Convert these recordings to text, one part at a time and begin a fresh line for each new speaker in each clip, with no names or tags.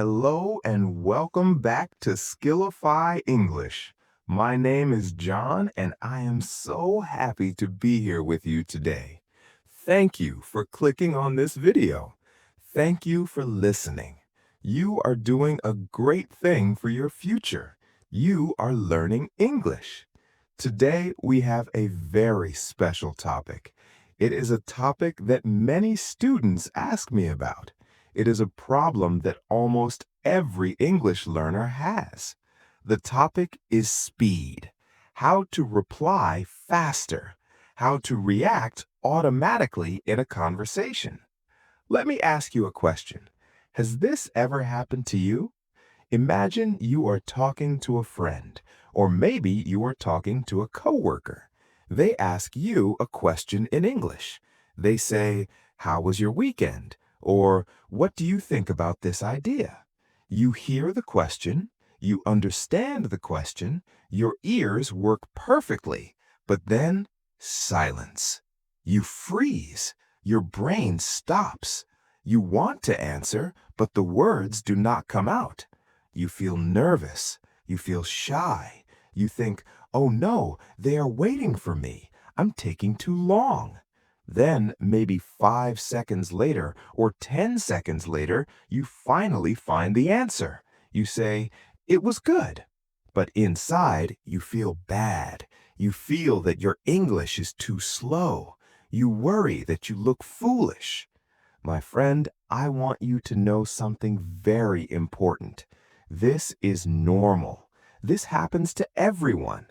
Hello and welcome back to Skillify English. My name is John and I am so happy to be here with you today. Thank you for clicking on this video. Thank you for listening. You are doing a great thing for your future. You are learning English. Today we have a very special topic. It is a topic that many students ask me about. It is a problem that almost every English learner has. The topic is speed. How to reply faster. How to react automatically in a conversation. Let me ask you a question. Has this ever happened to you? Imagine you are talking to a friend, or maybe you are talking to a coworker. They ask you a question in English. They say, "How was your weekend?" Or, "What do you think about this idea?" You hear the question, you understand the question, your ears work perfectly, but then silence. You freeze. Your brain stops. You want to answer, but the words do not come out. You feel nervous. You feel shy. You think, "Oh no, they are waiting for me. I'm taking too long." Then, maybe 5 seconds later or 10 seconds later, you finally find the answer. You say, "It was good." But inside, you feel bad. You feel that your English is too slow. You worry that you look foolish. My friend, I want you to know something very important. This is normal. This happens to everyone.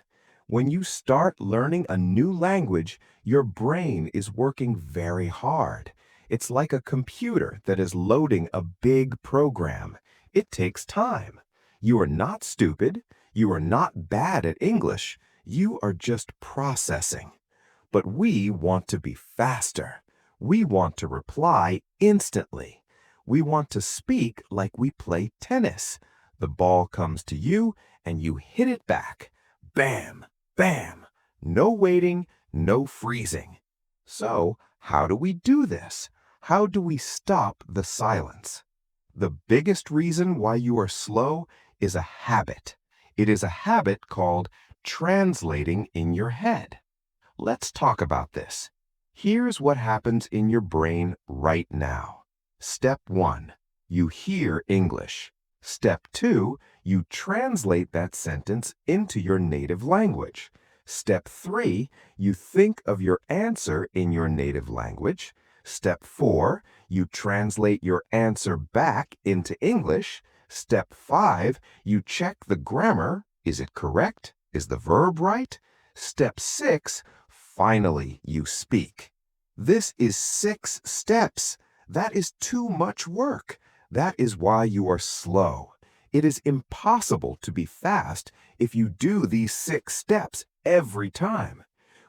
When you start learning a new language, your brain is working very hard. It's like a computer that is loading a big program. It takes time. You are not stupid. You are not bad at English. You are just processing. But we want to be faster. We want to reply instantly. We want to speak like we play tennis. The ball comes to you and you hit it back. Bam, bam. No waiting, no freezing. So, how do we do this? How do we stop the silence? The biggest reason why you are slow is a habit. It is a habit called translating in your head. Let's talk about this. Here's what happens in your brain right now. Step 1, you hear English. Step 2, you translate that sentence into your native language. Step 3, you think of your answer in your native language. Step 4, you translate your answer back into English. Step 5, you check the grammar. Is it correct? Is the verb right? Step 6, finally you speak. This is 6 steps. That is too much work. That is why you are slow. It is impossible to be fast if you do these 6 steps every time.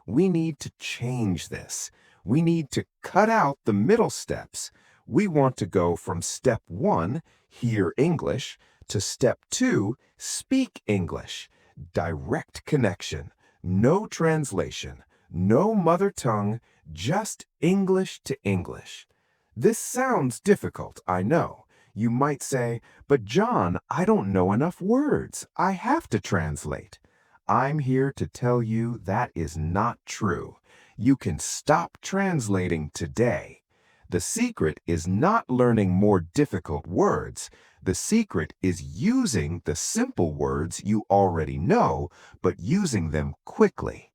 We need to change this. We need to cut out the middle steps. We want to go from step 1, hear English, to step 2, speak English. Direct connection. No translation, no mother tongue, just English to English. This sounds difficult, I know. You might say, "But John, I don't know enough words. I have to translate." I'm here to tell you that is not true. You can stop translating today. The secret is not learning more difficult words. The secret is using the simple words you already know, but using them quickly.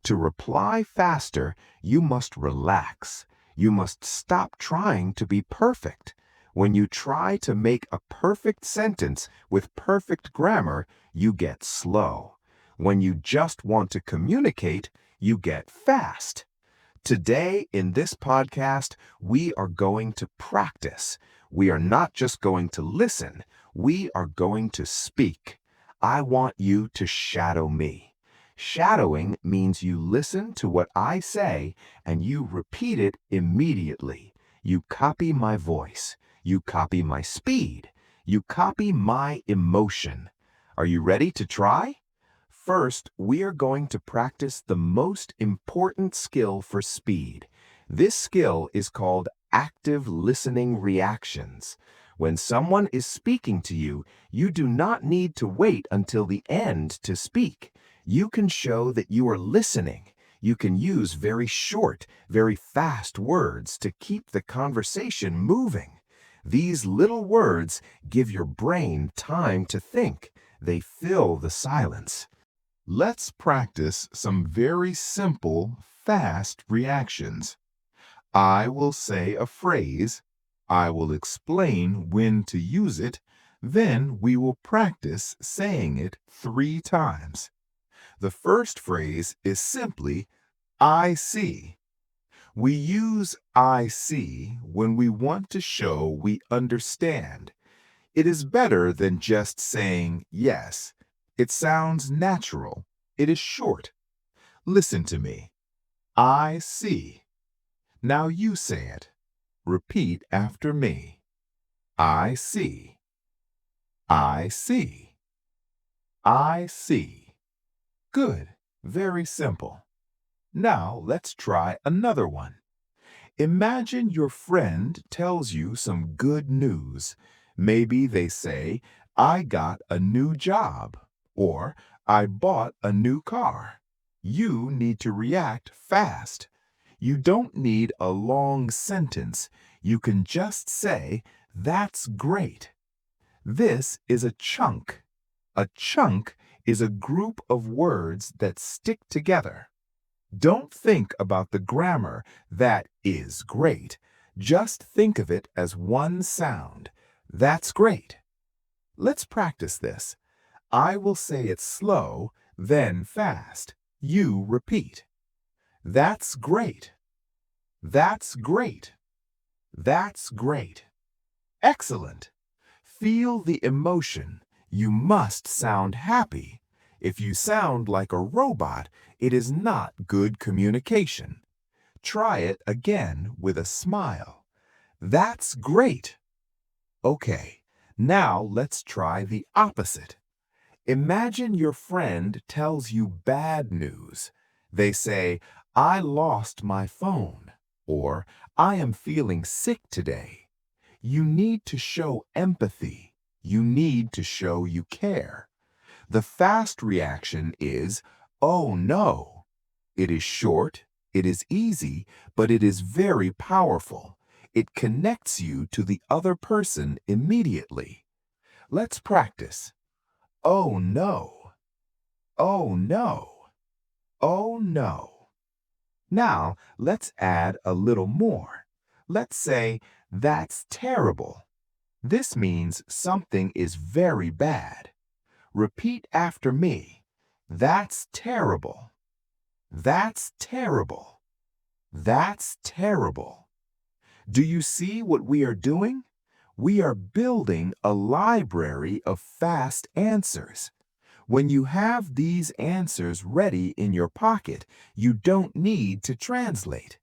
To reply faster, you must relax. You must stop trying to be perfect. When you try to make a perfect sentence with perfect grammar, you get slow. When you just want to communicate, you get fast. Today, in this podcast, we are going to practice. We are not just going to listen, we are going to speak. I want you to shadow me. Shadowing means you listen to what I say and you repeat it immediately. You copy my voice. You copy my speed. You copy my emotion. Are you ready to try? First, we are going to practice the most important skill for speed. This skill is called active listening reactions. When someone is speaking to you, you do not need to wait until the end to speak. You can show that you are listening. You can use very short, very fast words to keep the conversation moving. These little words give your brain time to think. They fill the silence. Let's practice some very simple, fast reactions. I will say a phrase. I will explain when to use it. Then we will practice saying it 3 times. The first phrase is simply, I see. We use I see when we want to show we understand. It is better than just saying yes. It sounds natural. It is short. Listen to me. I see. Now you say it. Repeat after me. I see. I see. I see. Good. Very simple. Now let's try another one. Imagine your friend tells you some good news. Maybe they say, I got a new job, or I bought a new car. You need to react fast. You don't need a long sentence. You can just say, that's great. This is a chunk. A chunk is a group of words that stick together. Don't think about the grammar, that is great. Just think of it as one sound. That's great. Let's practice this. I will say it slow, then fast. You repeat. That's great. That's great. That's great. Excellent. Feel the emotion. You must sound happy. If you sound like a robot, it is not good communication. Try it again with a smile. That's great. Okay, now let's try the opposite. Imagine your friend tells you bad news. They say, I lost my phone, or I am feeling sick today. You need to show empathy. You need to show you care. The fast reaction is, oh no. It is short, it is easy, but it is very powerful. It connects you to the other person immediately. Let's practice. Oh no. Oh no. Oh no. Now, let's add a little more. Let's say, that's terrible. This means something is very bad. Repeat after me. That's terrible. That's terrible. That's terrible. Do you see what we are doing? We are building a library of fast answers. When you have these answers ready in your pocket, you don't need to translate.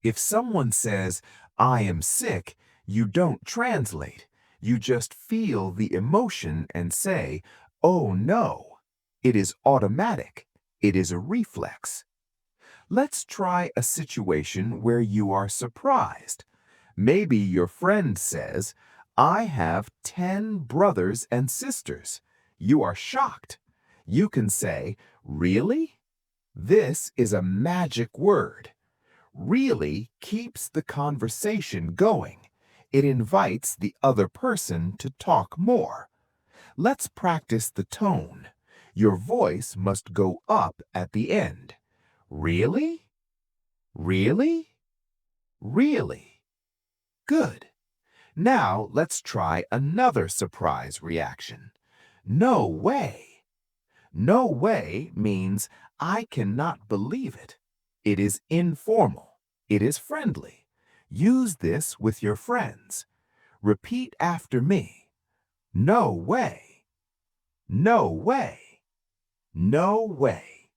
If someone says, I am sick, you don't translate. You just feel the emotion and say, oh no. It is automatic. It is a reflex. Let's try a situation where you are surprised. Maybe your friend says, I have 10 brothers and sisters. You are shocked. You can say, really? This is a magic word. Really keeps the conversation going. It invites the other person to talk more. Let's practice the tone. Your voice must go up at the end. Really? Really? Really? Good. Now let's try another surprise reaction. No way. No way means I cannot believe it. It is informal. It is friendly. Use this with your friends. Repeat after me. No way. No way. No way.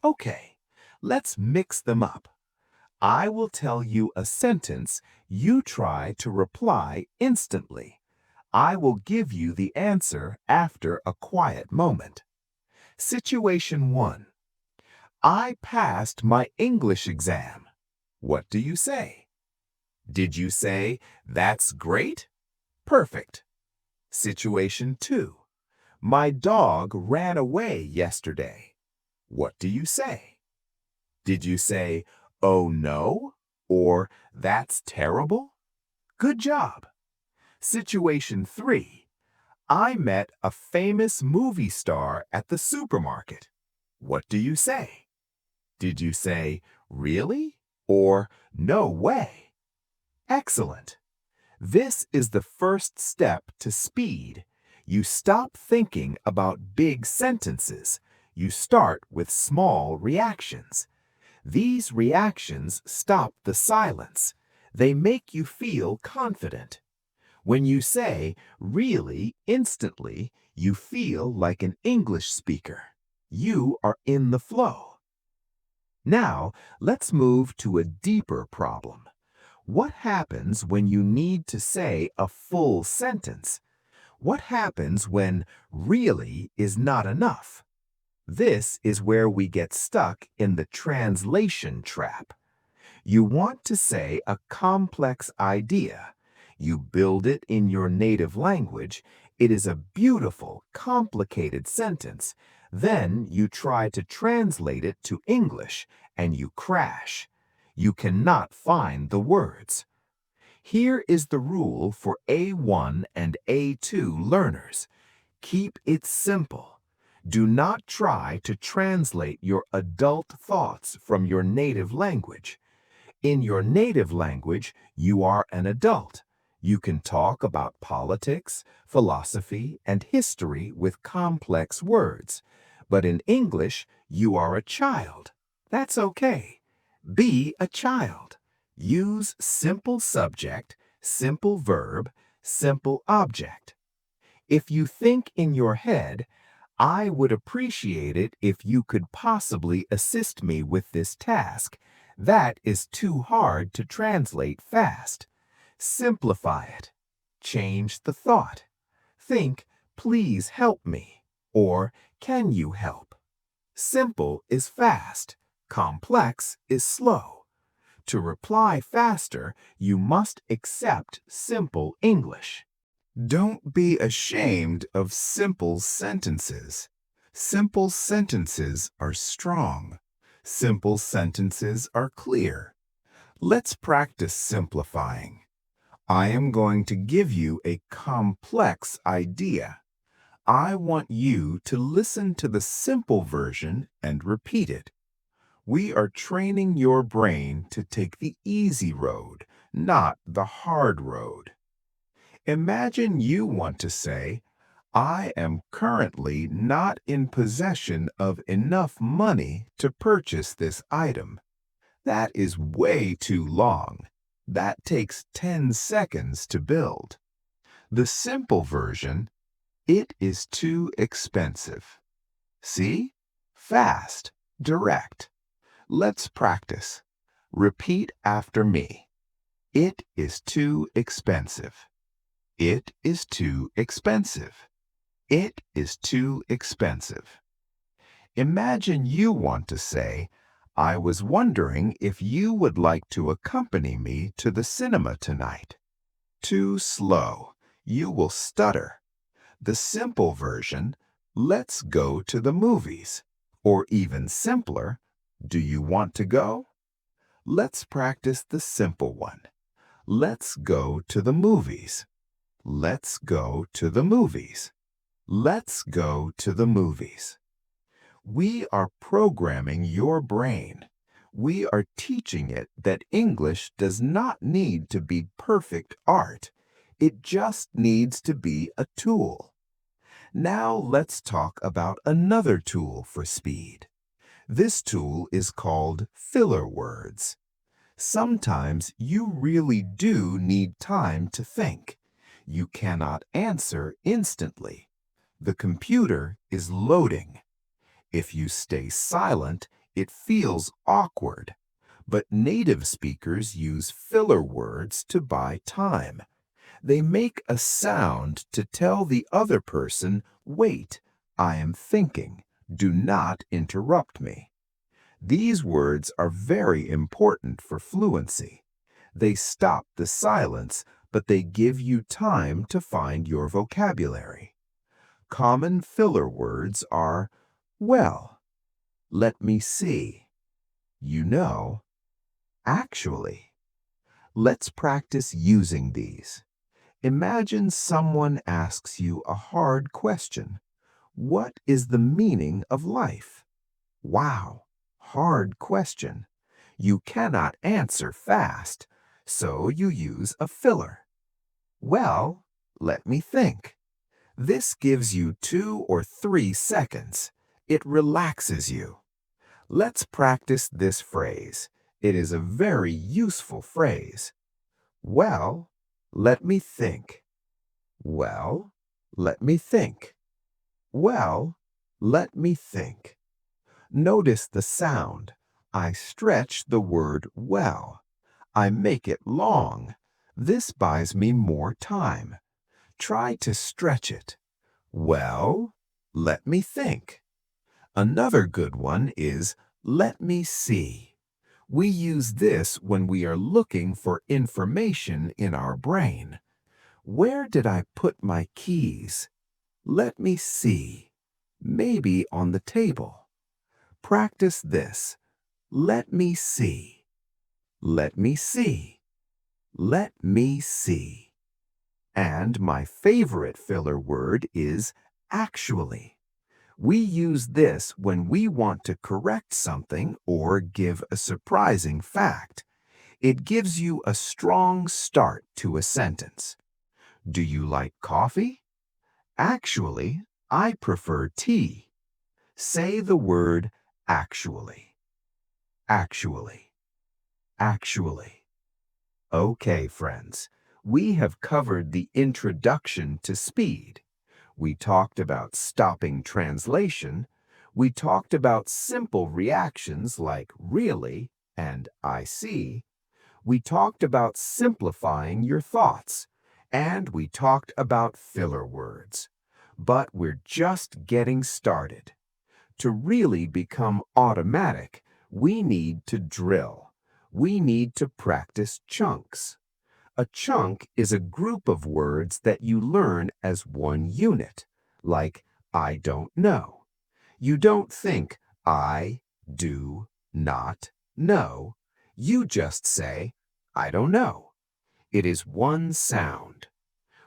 Okay, let's mix them up. I will tell you a sentence. You try to reply instantly. I will give you the answer after a quiet moment. Situation 1. I passed my English exam. What do you say? Did you say, that's great? Perfect. Situation 2. My dog ran away yesterday. What do you say? Did you say, "Oh no," or "That's terrible"? Good job. Situation 3. I met a famous movie star at the supermarket. What do you say? Did you say, "Really?" or "No way"? Excellent. This is the first step to speed. You stop thinking about big sentences. You start with small reactions. These reactions stop the silence. They make you feel confident. When you say "really" instantly, you feel like an English speaker. You are in the flow. Now, let's move to a deeper problem. What happens when you need to say a full sentence? What happens when "really" is not enough? This is where we get stuck in the translation trap. You want to say a complex idea. You build it in your native language. It is a beautiful, complicated sentence. Then you try to translate it to English, and you crash. You cannot find the words. Here is the rule for A1 and A2 learners. Keep it simple. Do not try to translate your adult thoughts from your native language. In your native language, you are an adult. You can talk about politics, philosophy, and history with complex words. But in English, you are a child. That's okay. Be a child. Use simple subject, simple verb, simple object. If you think in your head, "I would appreciate it if you could possibly assist me with this task," that is too hard to translate fast. Simplify it. Change the thought. Think, "Please help me," or "Can you help?" Simple is fast. Complex is slow. To reply faster, you must accept simple English. Don't be ashamed of simple sentences. Simple sentences are strong. Simple sentences are clear. Let's practice simplifying. I am going to give you a complex idea. I want you to listen to the simple version and repeat it. We are training your brain to take the easy road, not the hard road. Imagine you want to say, "I am currently not in possession of enough money to purchase this item." That is way too long. That takes 10 seconds to build. The simple version, "It is too expensive." See? Fast, direct. Let's practice. Repeat after me. It is too expensive. It is too expensive. It is too expensive. Imagine you want to say, "I was wondering if you would like to accompany me to the cinema tonight." Too slow. You will stutter. The simple version, "Let's go to the movies." Or even simpler, "Do you want to go?" Let's practice the simple one. Let's go to the movies. Let's go to the movies. Let's go to the movies. We are programming your brain. We are teaching it that English does not need to be perfect art. It just needs to be a tool. Now let's talk about another tool for speed. This tool is called filler words. Sometimes you really do need time to think. You cannot answer instantly. The computer is loading. If you stay silent, it feels awkward. But native speakers use filler words to buy time. They make a sound to tell the other person, "Wait, I am thinking. Do not interrupt me." These words are very important for fluency. They stop the silence but they give you time to find your vocabulary. Common filler words are well, let me see, you know, actually. Let's practice using these. Imagine someone asks you a hard question. What is the meaning of life? Wow, hard question. You cannot answer fast, so you use a filler. Well, let me think. This gives you 2 or 3 seconds. It relaxes you. Let's practice this phrase. It is a very useful phrase. Well, let me think. Well, let me think. Well, let me think. Notice the sound. I stretch the word well. I make it long. This buys me more time. Try to stretch it. Well, let me think. Another good one is let me see. We use this when we are looking for information in our brain. Where did I put my keys? Let me see. Maybe on the table. Practice this. Let me see. Let me see. Let me see. And my favorite filler word is actually. We use this when we want to correct something or give a surprising fact. It gives you a strong start to a sentence. Do you like coffee? Actually, I prefer tea. Say the word actually. Actually. Actually. Okay, friends, we have covered the introduction to speed. We talked about stopping translation. We talked about simple reactions like really and I see. We talked about simplifying your thoughts. And we talked about filler words. But we're just getting started. To really become automatic, we need to drill. We need to practice chunks. A chunk is a group of words that you learn as one unit, like I don't know. You don't think I do not know. You just say, I don't know. It is one sound.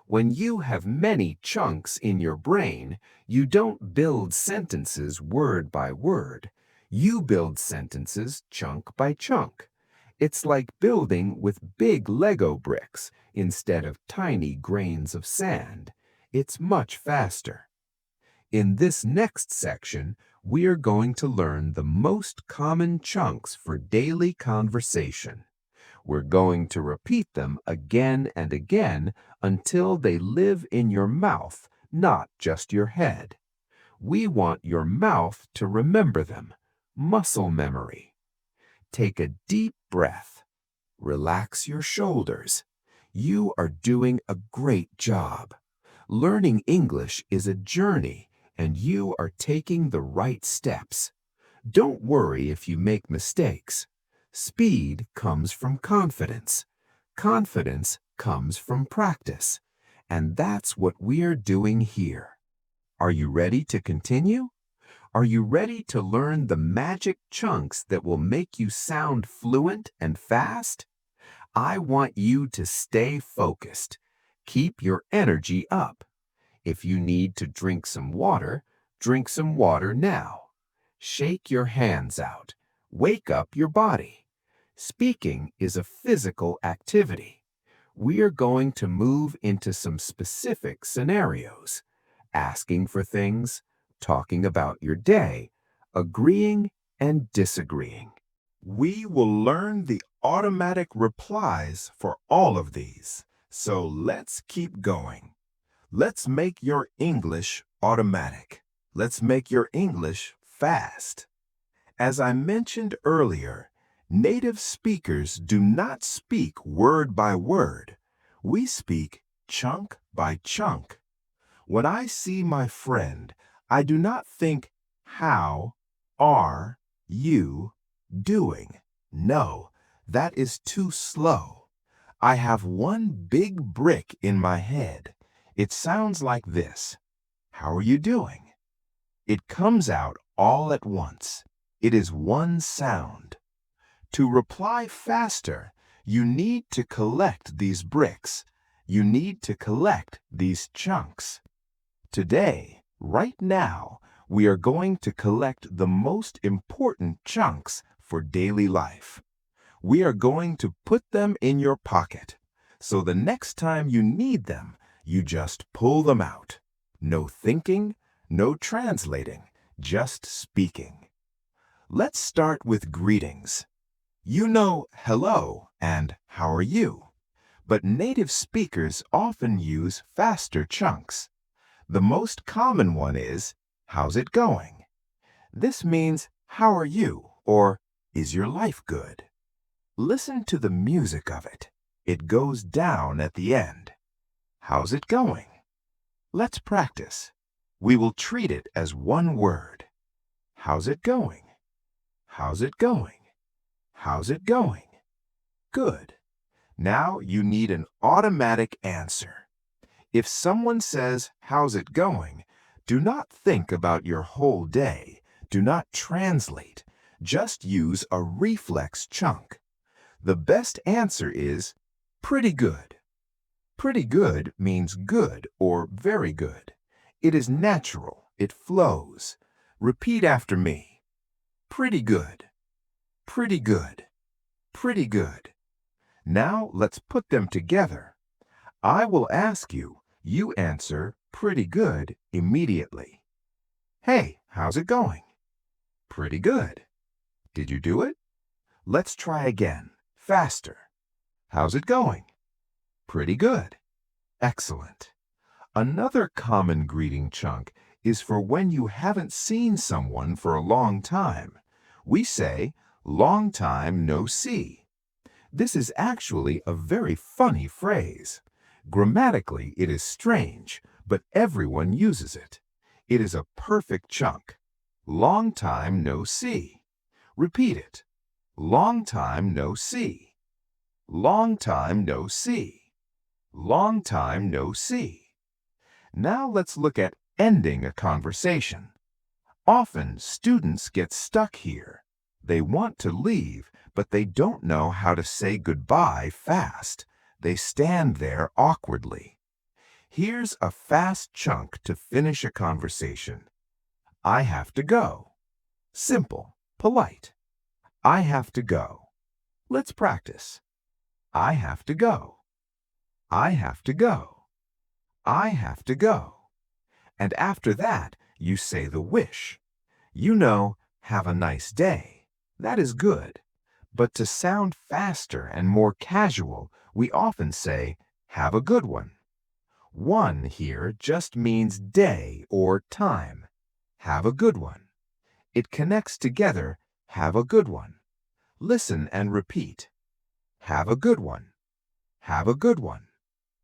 When you have many chunks in your brain, you don't build sentences word by word. You build sentences chunk by chunk. It's like building with big Lego bricks instead of tiny grains of sand. It's much faster. In this next section, we are going to learn the most common chunks for daily conversation. We're going to repeat them again and again until they live in your mouth, not just your head. We want your mouth to remember them. Muscle memory. Take a deep breath. Relax your shoulders. You are doing a great job. Learning English is a journey, and you are taking the right steps. Don't worry if you make mistakes. Speed comes from confidence. Confidence comes from practice. And that's what we're doing here. Are you ready to continue? Are you ready to learn the magic chunks that will make you sound fluent and fast? I want you to stay focused. Keep your energy up. If you need to drink some water now. Shake your hands out. Wake up your body. Speaking is a physical activity. We are going to move into some specific scenarios. Asking for things, talking about your day, agreeing and disagreeing. We will learn the automatic replies for all of these. So let's keep going. Let's make your English automatic. Let's make your English fast. As I mentioned earlier, native speakers do not speak word by word. We speak chunk by chunk. When I see my friend, I do not think, how are you doing? No, that is too slow. I have one big brick in my head. It sounds like this. How are you doing? It comes out all at once. It is one sound. To reply faster, you need to collect these bricks. You need to collect these chunks. Today, right now, we are going to collect the most important chunks for daily life. We are going to put them in your pocket, so the next time you need them, you just pull them out. No thinking, no translating, just speaking. Let's start with greetings. You know hello and how are you? But native speakers often use faster chunks. The most common one is, how's it going? This means, how are you? Or, is your life good? Listen to the music of it. It goes down at the end. How's it going? Let's practice. We will treat it as one word. How's it going? How's it going? How's it going? Good. Now you need an automatic answer. If someone says, how's it going? Do not think about your whole day. Do not translate. Just use a reflex chunk. The best answer is pretty good. Pretty good means good or very good. It is natural. It flows. Repeat after me. Pretty good. Pretty good. Pretty good. Now let's put them together. I will ask you. You answer pretty good immediately. Hey, how's it going? Pretty good. Did you do it? Let's try again. Faster. How's it going? Pretty good. Excellent. Another common greeting chunk is for when you haven't seen someone for a long time. We say, long time no see. This is actually a very funny phrase. Grammatically, it is strange, but everyone uses it. It is a perfect chunk. Long time no see. Repeat it. Long time no see. Long time no see. Long time no see. Now let's look at ending a conversation. Often students get stuck here. They want to leave, but they don't know how to say goodbye fast. They stand there awkwardly. Here's a fast chunk to finish a conversation. I have to go. Simple, polite. I have to go. Let's practice. I have to go. I have to go. I have to go. And after that, you say the wish. You know, have a nice day. That is good. But to sound faster and more casual, we often say, have a good one. One here just means day or time. Have a good one. It connects together, have a good one. Listen and repeat. Have a good one. Have a good one.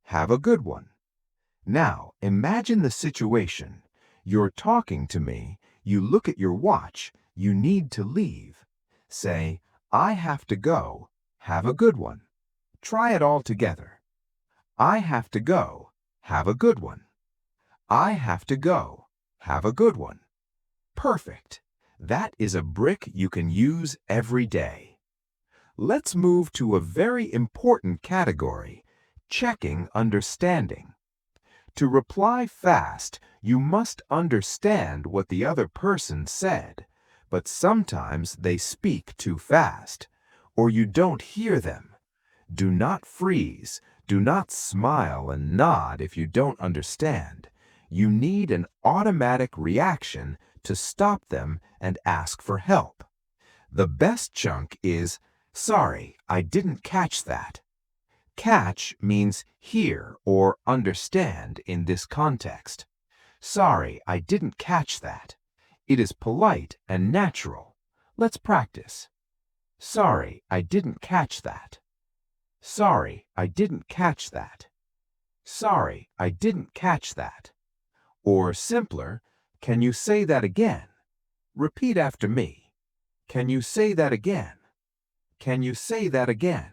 Have a good one. Now, imagine the situation. You're talking to me, you look at your watch, you need to leave. Say, I have to go, have a good one. Try it all together. I have to go, have a good one. I have to go, have a good one. Perfect. That is a brick you can use every day. Let's move to a very important category, checking understanding. To reply fast, you must understand what the other person said, but sometimes they speak too fast, or you don't hear them. Do not freeze. Do not smile and nod if you don't understand. You need an automatic reaction to stop them and ask for help. The best chunk is, sorry, I didn't catch that. Catch means hear or understand in this context. Sorry, I didn't catch that. It is polite and natural. Let's practice. Sorry, I didn't catch that. Sorry, I didn't catch that. Sorry, I didn't catch that. Or simpler, can you say that again? Repeat after me. Can you say that again? Can you say that again?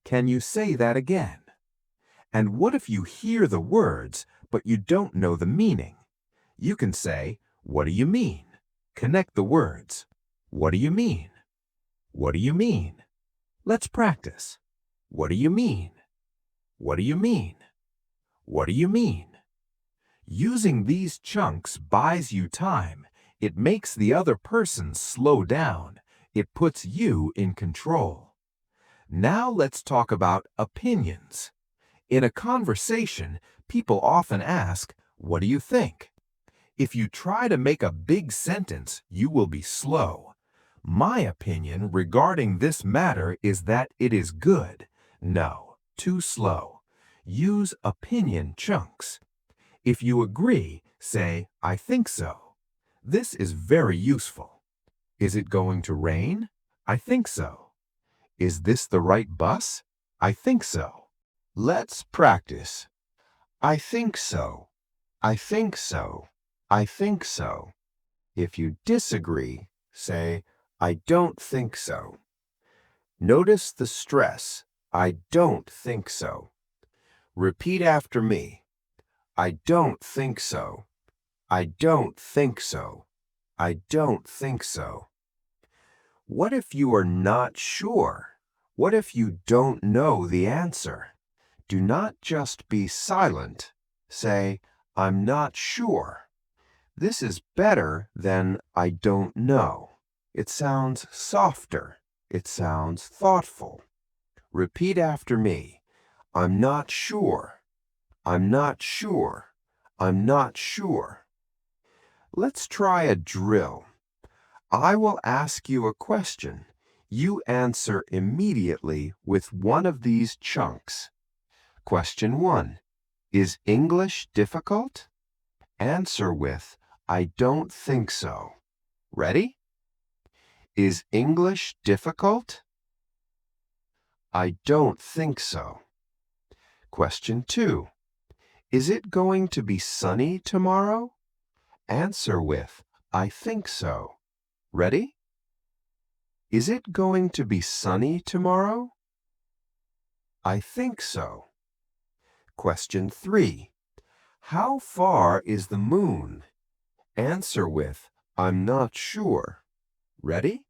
Can you say that again? And what if you hear the words, but you don't know the meaning? You can say, what do you mean? Connect the words. What do you mean? What do you mean? Let's practice. What do you mean? What do you mean? What do you mean? Using these chunks buys you time. It makes the other person slow down. It puts you in control. Now let's talk about opinions. In a conversation, people often ask, what do you think? If you try to make a big sentence, you will be slow. My opinion regarding this matter is that it is good. No, too slow. Use opinion chunks. If you agree, say, I think so. This is very useful. Is it going to rain? I think so. Is this the right bus? I think so. Let's practice. I think so. I think so. I think so. If you disagree, say, I don't think so. Notice the stress. I don't think so. Repeat after me. I don't think so. I don't think so. I don't think so. What if you are not sure? What if you don't know the answer? Do not just be silent. Say, I'm not sure. This is better than I don't know. It sounds softer. It sounds thoughtful. Repeat after me. I'm not sure. I'm not sure. I'm not sure. Let's try a drill. I will ask you a question. You answer immediately with one of these chunks. Question 1. Is English difficult? Answer with, I don't think so. Ready? Is English difficult? I don't think so. Question 2. Is it going to be sunny tomorrow? Answer with, I think so. Ready? Is it going to be sunny tomorrow? I think so. Question 3. How far is the moon? Answer with, I'm not sure. Ready?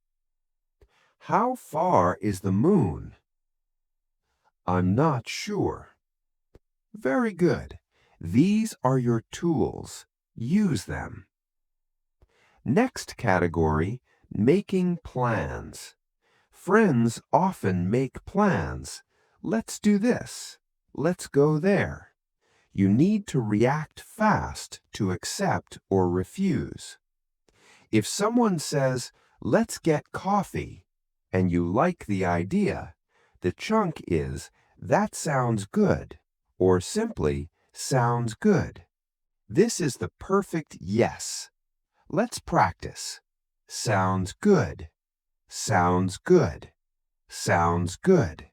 How far is the moon? I'm not sure. Very good. These are your tools. Use them. Next category, making plans. Friends often make plans. Let's do this. Let's go there. You need to react fast to accept or refuse. If someone says, let's get coffee, and you like the idea, the chunk is, that sounds good, or simply, sounds good. This is the perfect yes. Let's practice. Sounds good. Sounds good. Sounds good.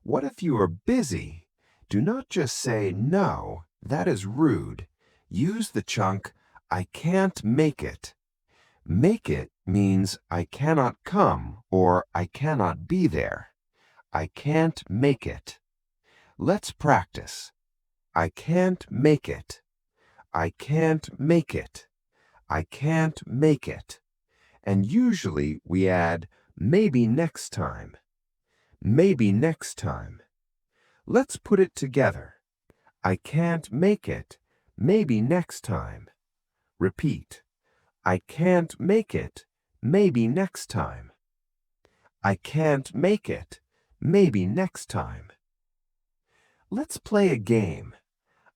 What if you are busy? Do not just say no, that is rude. Use the chunk, I can't make it. Make it means I cannot come or I cannot be there. I can't make it. Let's practice. I can't make it. I can't make it. I can't make it. And usually we add maybe next time. Maybe next time. Let's put it together. I can't make it. Maybe next time. Repeat. I can't make it. Maybe next time. I can't make it. Maybe next time. Let's play a game.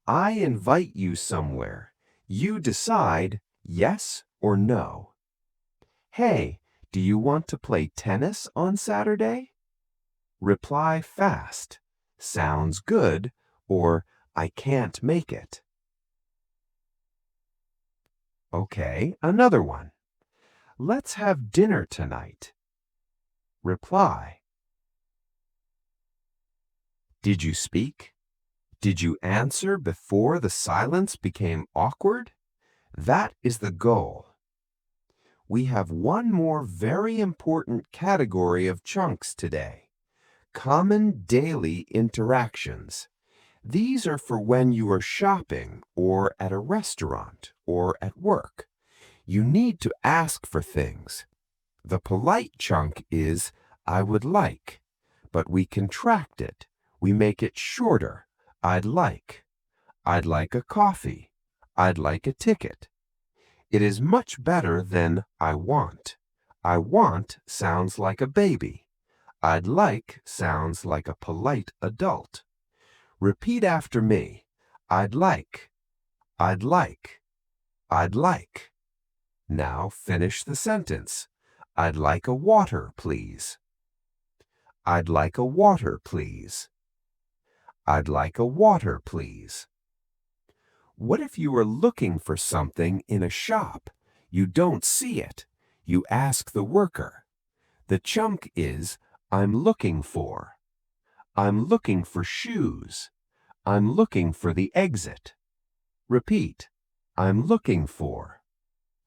I invite you somewhere. You decide yes or no. Hey, do you want to play tennis on Saturday? Reply fast. Sounds good, or I can't make it. Okay, another one. Let's have dinner tonight. Reply. Did you speak? Did you answer before the silence became awkward? That is the goal. We have one more very important category of chunks today. Common daily interactions. These are for when you are shopping or at a restaurant or at work. You need to ask for things. The polite chunk is I would like, but we contract it. We make it shorter. I'd like. I'd like a coffee. I'd like a ticket. It is much better than I want. I want sounds like a baby. I'd like sounds like a polite adult. Repeat after me. I'd like. I'd like. I'd like. Now finish the sentence. I'd like a water, please. I'd like a water, please. I'd like a water, please. What if you are looking for something in a shop? You don't see it. You ask the worker. The chunk is I'm looking for. I'm looking for shoes. I'm looking for the exit. Repeat. I'm looking for.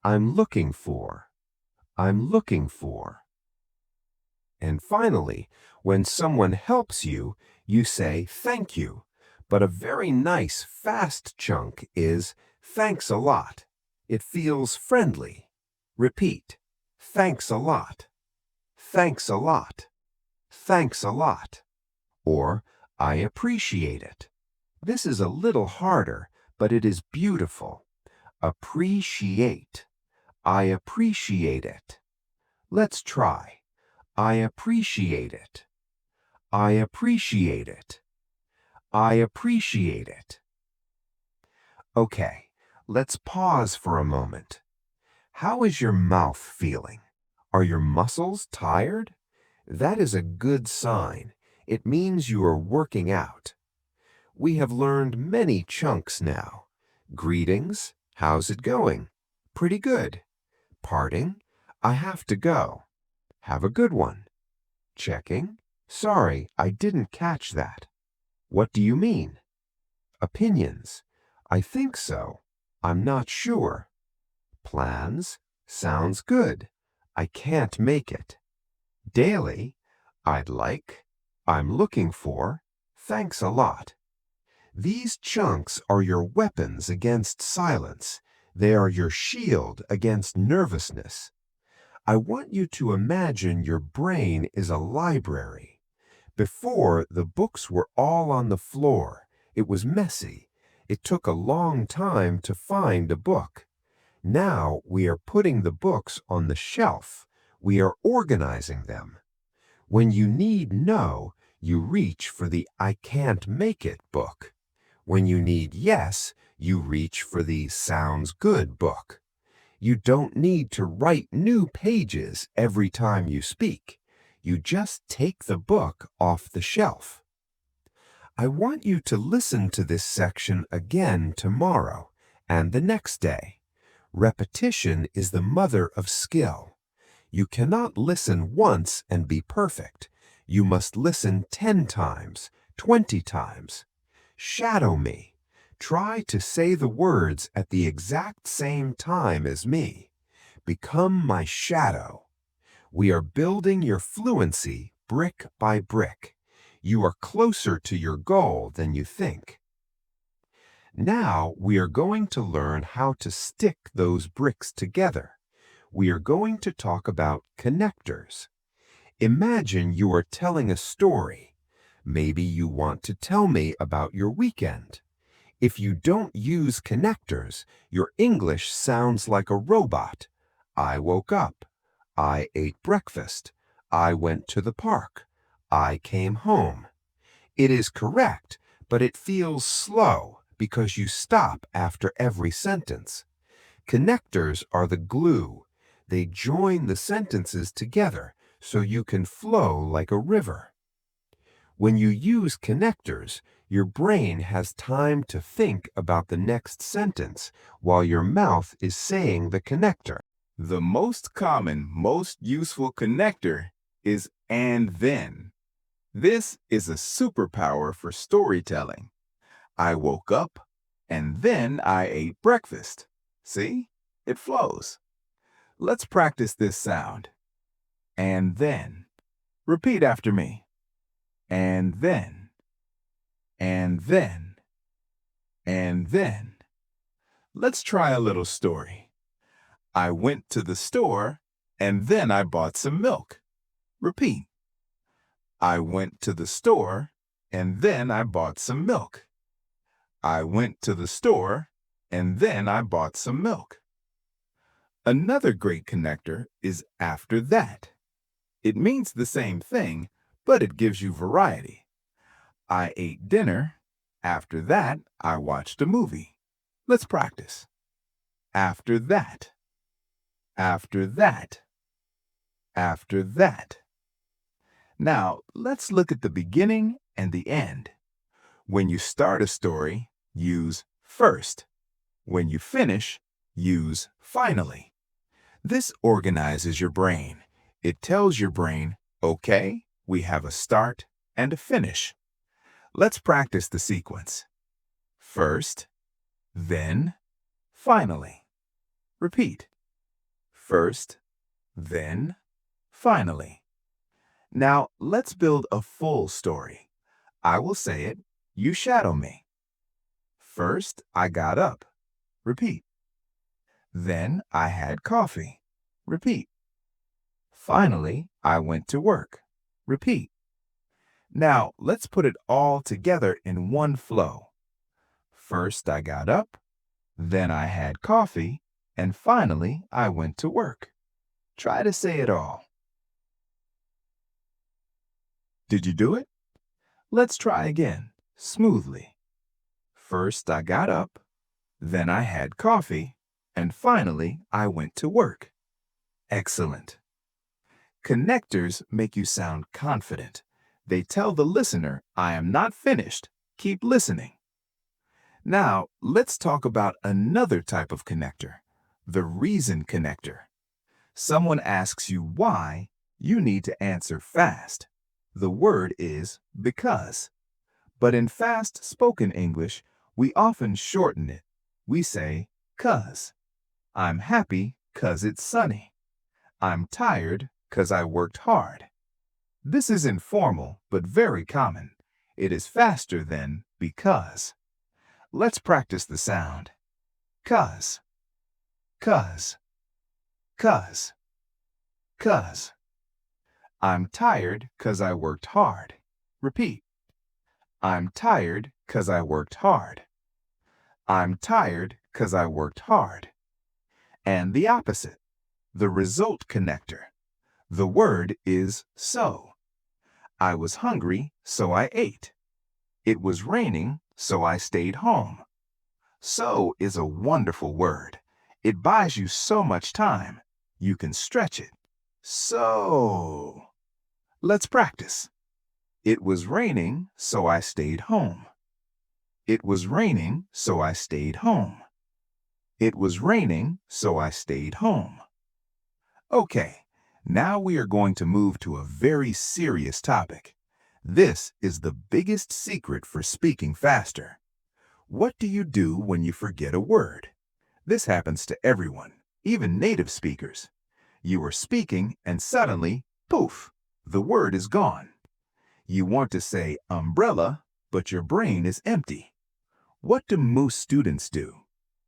I'm looking for. I'm looking for. And finally, when someone helps you, you say thank you. But a very nice, fast chunk is thanks a lot. It feels friendly. Repeat. Thanks a lot. Thanks a lot. Thanks a lot. Or I appreciate it. This is a little harder, but it is beautiful. Appreciate. I appreciate it. Let's try. I appreciate it. I appreciate it. I appreciate it. Okay, let's pause for a moment. How is your mouth feeling? Are your muscles tired? That is a good sign. It means you are working out. We have learned many chunks now. Greetings, how's it going? Pretty good. Parting, I have to go. Have a good one. Checking, sorry, I didn't catch that. What do you mean? Opinions, I think so. I'm not sure. Plans, sounds good. I can't make it. Daily, I'd like, I'm looking for, thanks a lot. These chunks are your weapons against silence. They are your shield against nervousness. I want you to imagine your brain is a library. Before, the books were all on the floor. It was messy. It took a long time to find a book. Now we are putting the books on the shelf. We are organizing them. When you need no, you reach for the I can't make it book. When you need yes, you reach for the sounds good book. You don't need to write new pages every time you speak. You just take the book off the shelf. I want you to listen to this section again tomorrow and the next day. Repetition is the mother of skill. You cannot listen once and be perfect. You must listen 10 times, 20 times. Shadow me. Try to say the words at the exact same time as me. Become my shadow. We are building your fluency brick by brick. You are closer to your goal than you think. Now we are going to learn how to stick those bricks together. We are going to talk about connectors. Imagine you are telling a story. Maybe you want to tell me about your weekend. If you don't use connectors, your English sounds like a robot. I woke up. I ate breakfast. I went to the park. I came home. It is correct, but it feels slow because you stop after every sentence. Connectors are the glue. They join the sentences together so you can flow like a river. When you use connectors, your brain has time to think about the next sentence while your mouth is saying the connector. The most common, most useful connector is and then. This is a superpower for storytelling. I woke up and then I ate breakfast. See? It flows. Let's practice this sound. And then. Repeat after me. and then, and then, and then. Let's try a little story. I went to the store, and then I bought some milk. Repeat. I went to the store, and then I bought some milk. I went to the store, and then I bought some milk. Another great connector is after that. It means the same thing, but it gives you variety. I ate dinner. After that, I watched a movie. Let's practice. After that. After that. After that. Now, let's look at the beginning and the end. When you start a story, use first. When you finish, use finally. This organizes your brain. It tells your brain, okay, we have a start and a finish. Let's practice the sequence. First, then, finally. Repeat. First, then, finally. Now, let's build a full story. I will say it, you shadow me. First, I got up. Repeat. Then, I had coffee. Repeat. Finally, I went to work. Repeat. Now, let's put it all together in one flow. First, I got up. Then, I had coffee. And finally, I went to work. Try to say it all. Did you do it? Let's try again, smoothly. First, I got up. Then, I had coffee. And finally, I went to work. Excellent. Connectors make you sound confident. They tell the listener, I am not finished. Keep listening. Now, let's talk about another type of connector, the reason connector. Someone asks you why, you need to answer fast. The word is because. But in fast spoken English, we often shorten it. We say, 'cause. I'm happy 'cause it's sunny. I'm tired 'cause I worked hard. This is informal, but very common. It is faster than because. Let's practice the sound. 'Cause, 'cause, 'cause, 'cause. I'm tired 'cause I worked hard. Repeat. I'm tired 'cause I worked hard. I'm tired 'cause I worked hard. And the opposite, the result connector. The word is so. I was hungry, so I ate. It was raining, so I stayed home. So is a wonderful word. It buys you so much time. You can stretch it. So. Let's practice. It was raining, so I stayed home. It was raining, so I stayed home. It was raining, so I stayed home. Okay, now we are going to move to a very serious topic. This is the biggest secret for speaking faster. What do you do when you forget a word? This happens to everyone, even native speakers. You are speaking and suddenly, poof, the word is gone. You want to say umbrella, but your brain is empty. What do most students do?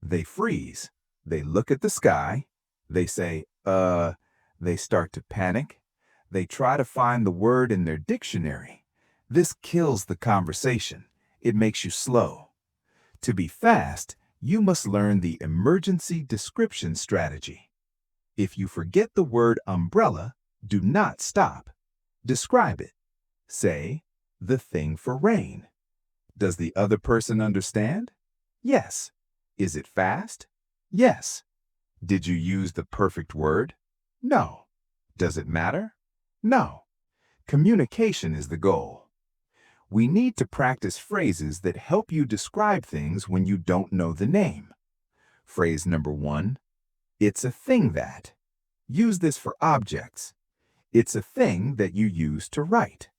They freeze. They look at the sky. They say, they start to panic. They try to find the word in their dictionary. This kills the conversation. It makes you slow. To be fast, you must learn the emergency description strategy. If you forget the word umbrella, do not stop. Describe it. Say, the thing for rain. Does the other person understand? Yes. Is it fast? Yes. Did you use the perfect word? No. Does it matter? No. Communication is the goal. We need to practice phrases that help you describe things when you don't know the name. Phrase number 1, it's a thing that. Use this for objects. It's a thing that you use to write.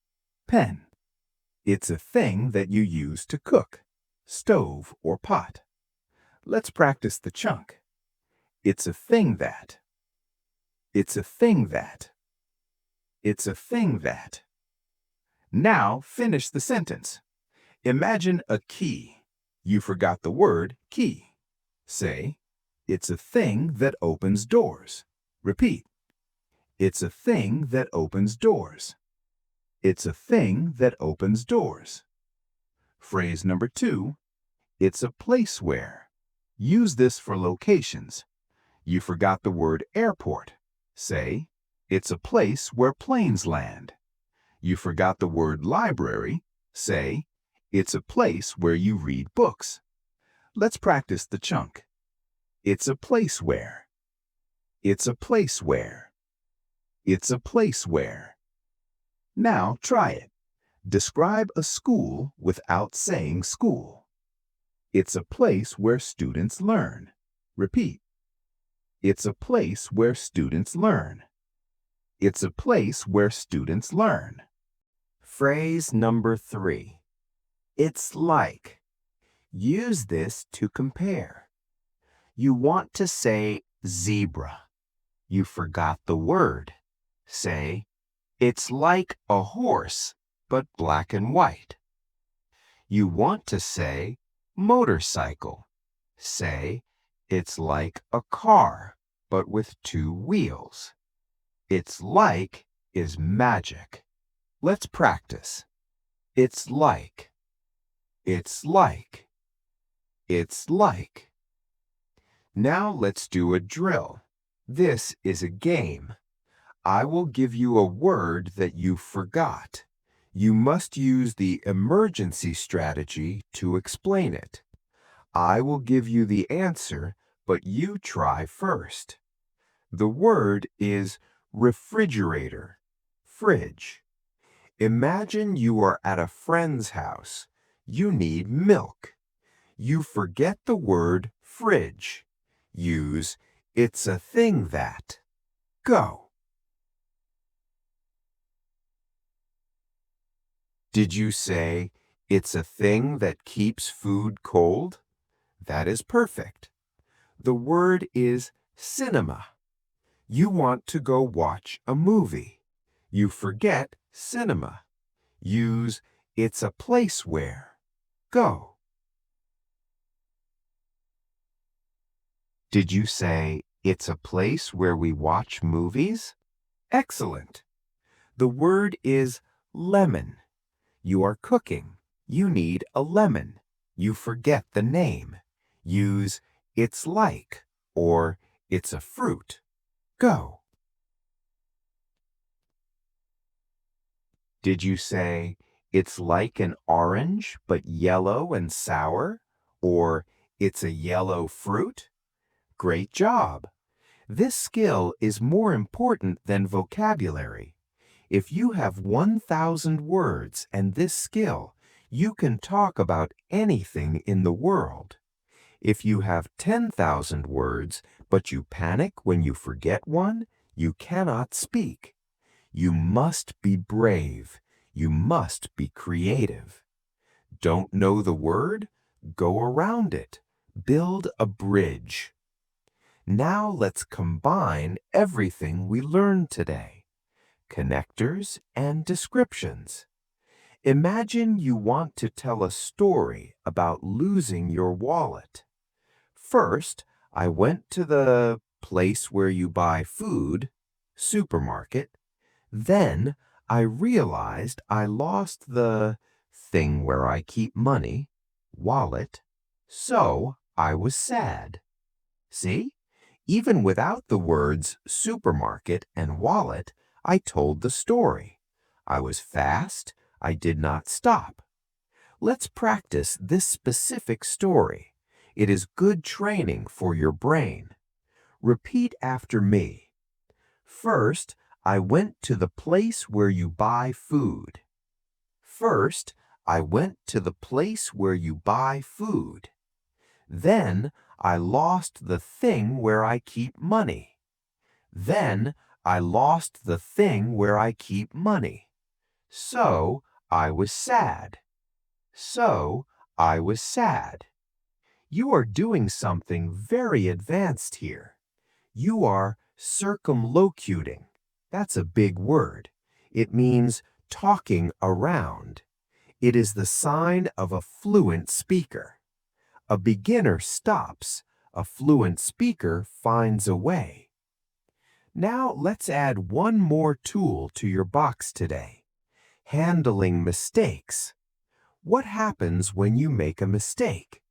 Pen. It's a thing that you use to cook. Stove or pot. Let's practice the chunk. It's a thing that. It's a thing that. It's a thing that. Now finish the sentence. Imagine a key. You forgot the word key. Say, it's a thing that opens doors. Repeat. It's a thing that opens doors. It's a thing that opens doors. Phrase number 2, it's a place where. Use this for locations. You forgot the word airport. Say, it's a place where planes land. You forgot the word library. Say, it's a place where you read books. Let's practice the chunk. It's a place where. It's a place where. It's a place where. Now try it. Describe a school without saying school. It's a place where students learn. Repeat. It's a place where students learn. It's a place where students learn. Phrase number 3. It's like. Use this to compare. You want to say zebra. You forgot the word. Say, it's like a horse, but black and white. You want to say motorcycle. Say, it's like a car, but with 2 wheels. It's like is magic. Let's practice. It's like. It's like. It's like. Now let's do a drill. This is a game. I will give you a word that you forgot. You must use the emergency strategy to explain it. I will give you the answer, but you try first. The word is refrigerator, fridge. Imagine you are at a friend's house. You need milk. You forget the word fridge. Use it's a thing that. Go. Did you say it's a thing that keeps food cold? That is perfect. The word is cinema. You want to go watch a movie. You forget cinema. Use it's a place where. Go. Did you say it's a place where we watch movies? Excellent. The word is lemon. You are cooking. You need a lemon. You forget the name. Use it's like or it's a fruit. Go. Did you say it's like an orange but yellow and sour? Or it's a yellow fruit? Great job. This skill is more important than vocabulary. If you have 1,000 words and this skill, you can talk about anything in the world. If you have 10,000 words, but you panic when you forget one, you cannot speak. You must be brave. You must be creative. Don't know the word? Go around it. Build a bridge. Now let's combine everything we learned today. Connectors and descriptions. Imagine you want to tell a story about losing your wallet. First, I went to the place where you buy food, supermarket. Then, I realized I lost the thing where I keep money, wallet. So, I was sad. See? Even without the words supermarket and wallet, I told the story. I was fast. I did not stop. Let's practice this specific story. It is good training for your brain. Repeat after me. First, I went to the place where you buy food. First, I went to the place where you buy food. Then, I lost the thing where I keep money. Then, I lost the thing where I keep money. So, I was sad. So, I was sad. You are doing something very advanced here. You are circumlocuting. That's a big word. It means talking around. It is the sign of a fluent speaker. A beginner stops. A fluent speaker finds a way. Now let's add one more tool to your box today. Handling mistakes. What happens when you make a mistake?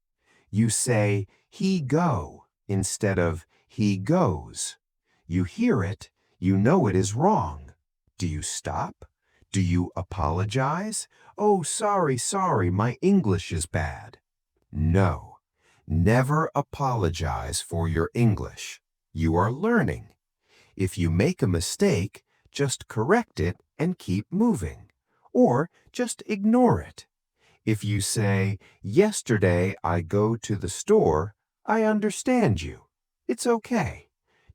You say, he go, instead of he goes. You hear it, you know it is wrong. Do you stop? Do you apologize? Oh, sorry, my English is bad. No, never apologize for your English. You are learning. If you make a mistake, just correct it and keep moving. Or just ignore it. If you say, yesterday I go to the store, I understand you. It's okay.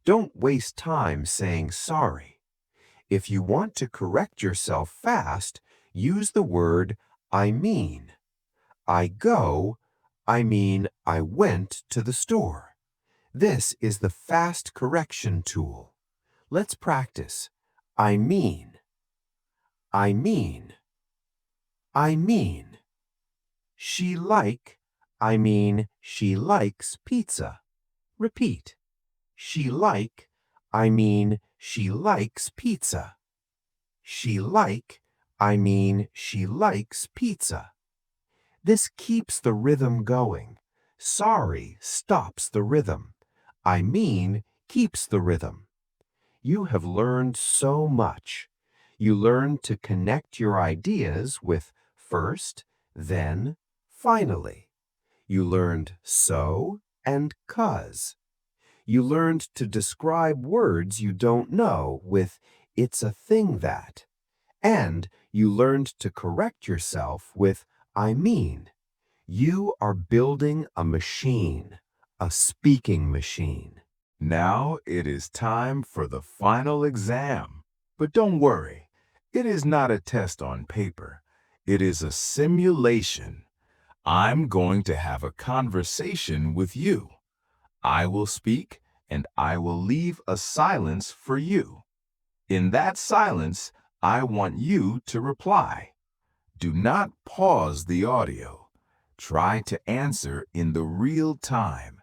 Don't waste time saying sorry. If you want to correct yourself fast, use the word I mean. I go, I mean I went to the store. This is the fast correction tool. Let's practice. I mean. I mean. I mean. She like, I mean she likes pizza. Repeat. She like, I mean she likes pizza. She like, I mean she likes pizza. This keeps the rhythm going. Sorry stops the rhythm. I mean keeps the rhythm. You have learned so much. You learned to connect your ideas with first, then, finally. You learned so and 'cause. You learned to describe words you don't know with it's a thing that. And you learned to correct yourself with I mean. You are building a machine, a speaking machine. Now it is time for the final exam. But don't worry, it is not a test on paper. It is a simulation. I'm going to have a conversation with you. I will speak and I will leave a silence for you. In that silence, I want you to reply. Do not pause the audio. Try to answer in the real time.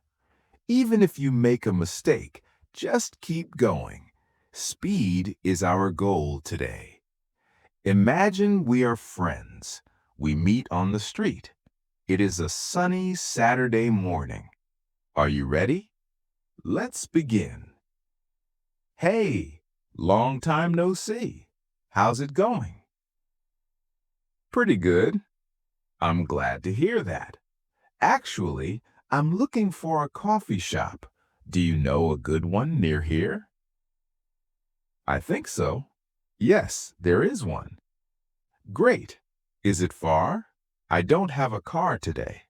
Even if you make a mistake, just keep going. Speed is our goal today. Imagine we are friends. We meet on the street. It is a sunny Saturday morning. Are you ready? Let's begin. Hey, long time no see. How's it going? Pretty good. I'm glad to hear that. Actually, I'm looking for a coffee shop. Do you know a good one near here? I think so. Yes, there is one. Great. Is it far? I don't have a car today.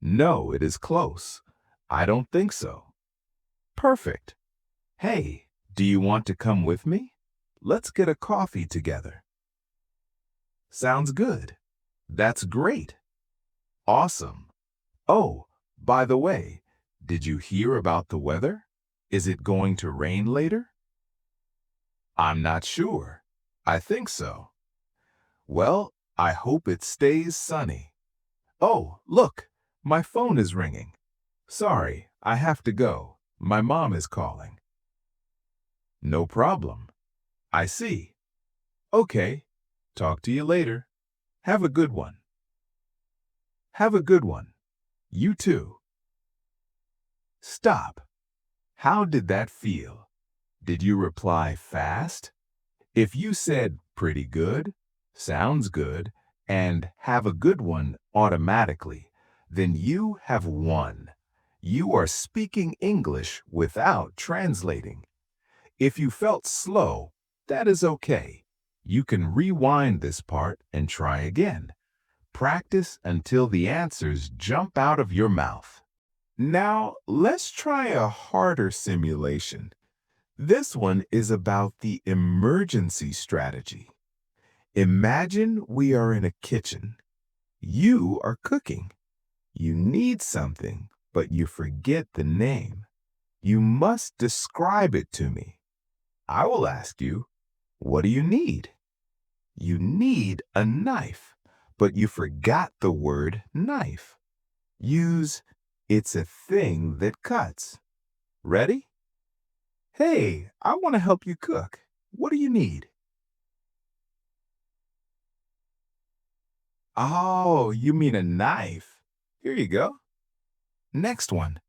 No, it is close. I don't think so. Perfect. Hey, do you want to come with me? Let's get a coffee together. Sounds good. That's great. Awesome. Oh, by the way, did you hear about the weather? Is it going to rain later? I'm not sure. I think so. Well, I hope it stays sunny. Oh, look, my phone is ringing. Sorry, I have to go. My mom is calling. No problem. I see. Okay, talk to you later. Have a good one. Have a good one. You too. Stop. How did that feel? Did you reply fast? If you said pretty good, sounds good, and have a good one automatically, then you have won. You are speaking English without translating. If you felt slow, that is okay. You can rewind this part and try again. Practice until the answers jump out of your mouth. Now, let's try a harder simulation. This one is about the emergency strategy. Imagine we are in a kitchen. You are cooking. You need something, but you forget the name. You must describe it to me. I will ask you, what do you need? You need a knife, but you forgot the word knife. Use it's a thing that cuts. Ready? Hey, I want to help you cook. What do you need? Oh, you mean a knife. Here you go. Next one.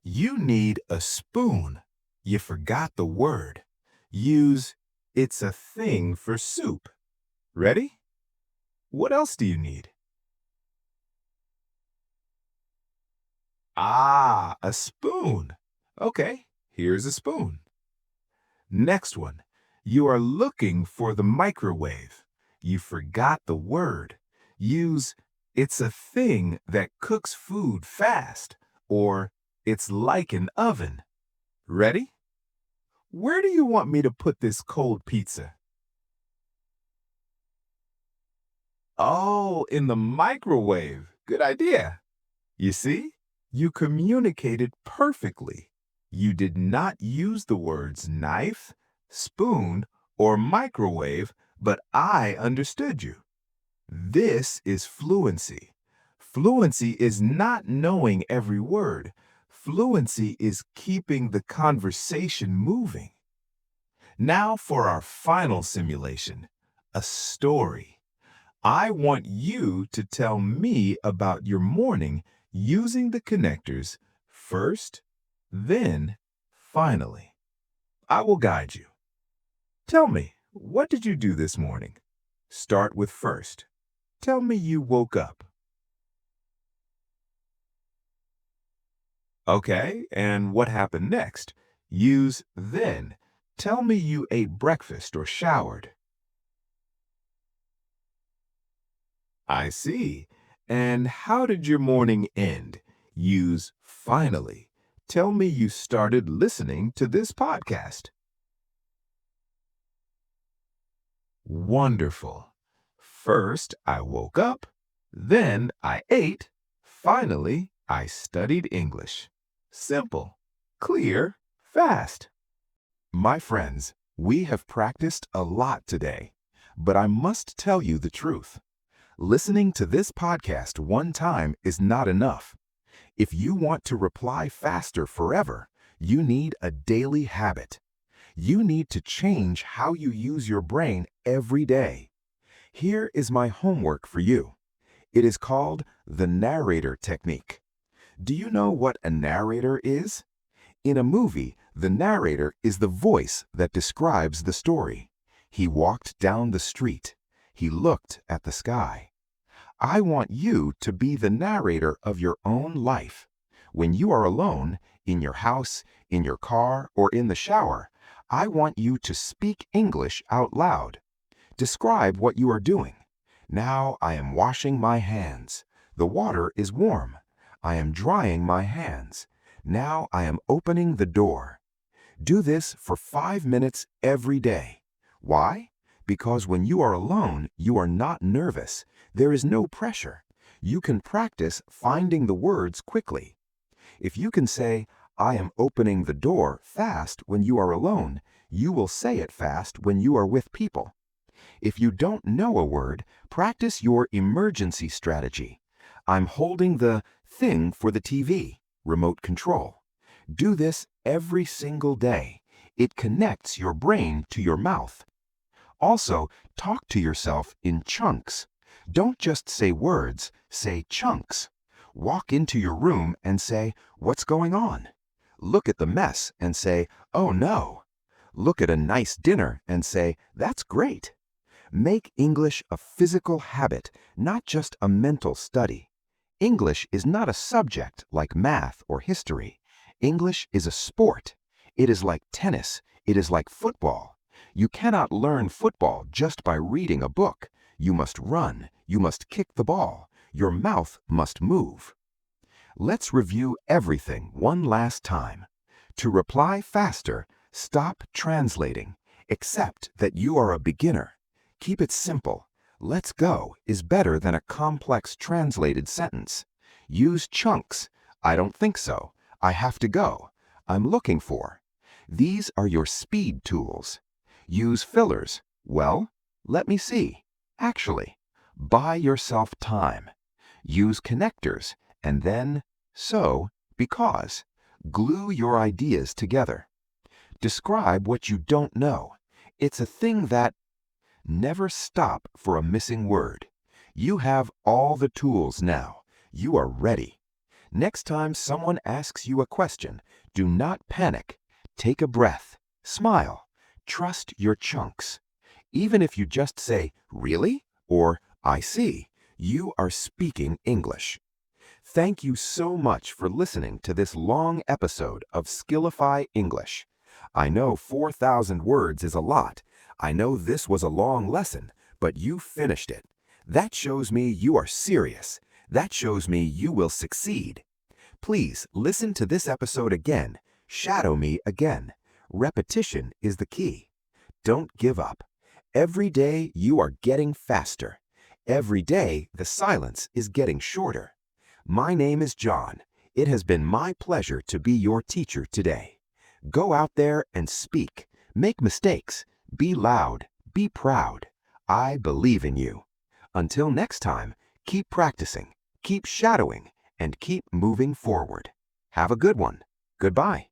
You need a spoon. You forgot the word. Use it's a thing for soup. Ready? What else do you need? Ah, a spoon. Okay, here's a spoon. Next one. You are looking for the microwave. You forgot the word. Use it's a thing that cooks food fast, or it's like an oven. Ready? Where do you want me to put this cold pizza? Oh, in the microwave. Good idea. You see? You communicated perfectly. You did not use the words knife, spoon, or microwave, but I understood you. This is fluency. Fluency is not knowing every word. Fluency is keeping the conversation moving. Now for our final simulation, a story. I want you to tell me about your morning using the connectors first, then, finally. I will guide you. Tell me, what did you do this morning? Start with first. Tell me you woke up. Okay, and what happened next? Use then. Tell me you ate breakfast or showered. I see. And how did your morning end? Use finally. Tell me you started listening to this podcast. Wonderful. First, I woke up. Then I ate. Finally, I studied English. Simple, clear, fast. My friends, we have practiced a lot today, but I must tell you the truth. Listening to this podcast one time is not enough. If you want to reply faster forever, you need a daily habit. You need to change how you use your brain every day. Here is my homework for you. It is called the narrator technique. Do you know what a narrator is? In a movie, the narrator is the voice that describes the story. He walked down the street. He looked at the sky. I want you to be the narrator of your own life. When you are alone, in your house, in your car, or in the shower, I want you to speak English out loud. Describe what you are doing. Now I am washing my hands. The water is warm. I am drying my hands. Now I am opening the door. Do this for 5 minutes every day. Why? Because when you are alone, you are not nervous. There is no pressure. You can practice finding the words quickly. If you can say, I am opening the door fast when you are alone, you will say it fast when you are with people. If you don't know a word, practice your emergency strategy. I'm holding the thing for the TV, remote control. Do this every single day. It connects your brain to your mouth. Also, talk to yourself in chunks. Don't just say words, say chunks. Walk into your room and say, what's going on? Look at the mess and say, oh no. Look at a nice dinner and say, that's great. Make English a physical habit, not just a mental study. English is not a subject like math or history. English is a sport. It is like tennis. It is like football. You cannot learn football just by reading a book. You must run. You must kick the ball. Your mouth must move. Let's review everything one last time. To reply faster, stop translating. Accept that you are a beginner. Keep it simple. Let's go is better than a complex translated sentence. Use chunks. I don't think so. I have to go. I'm looking for. These are your speed tools. Use fillers. Well, let me see.
Actually, buy yourself time. Use connectors and then so, because. Glue your ideas together. Describe what you don't know. It's a thing that. Never stop for a missing word. You have all the tools now. You are ready. Next time someone asks you a question, do not panic. Take a breath. Smile. Trust your chunks. Even if you just say, "Really?" or "I see," you are speaking English. Thank you so much for listening to this long episode of Skillify English. I know 4,000 words is a lot. I know this was a long lesson, but you finished it. That shows me you are serious. That shows me you will succeed. Please listen to this episode again. Shadow me again. Repetition is the key. Don't give up. Every day you are getting faster. Every day the silence is getting shorter. My name is John. It has been my pleasure to be your teacher today. Go out there and speak. Make mistakes. Be loud. Be proud. I believe in you. Until next time, keep practicing, keep shadowing, and keep moving forward. Have a good one. Goodbye.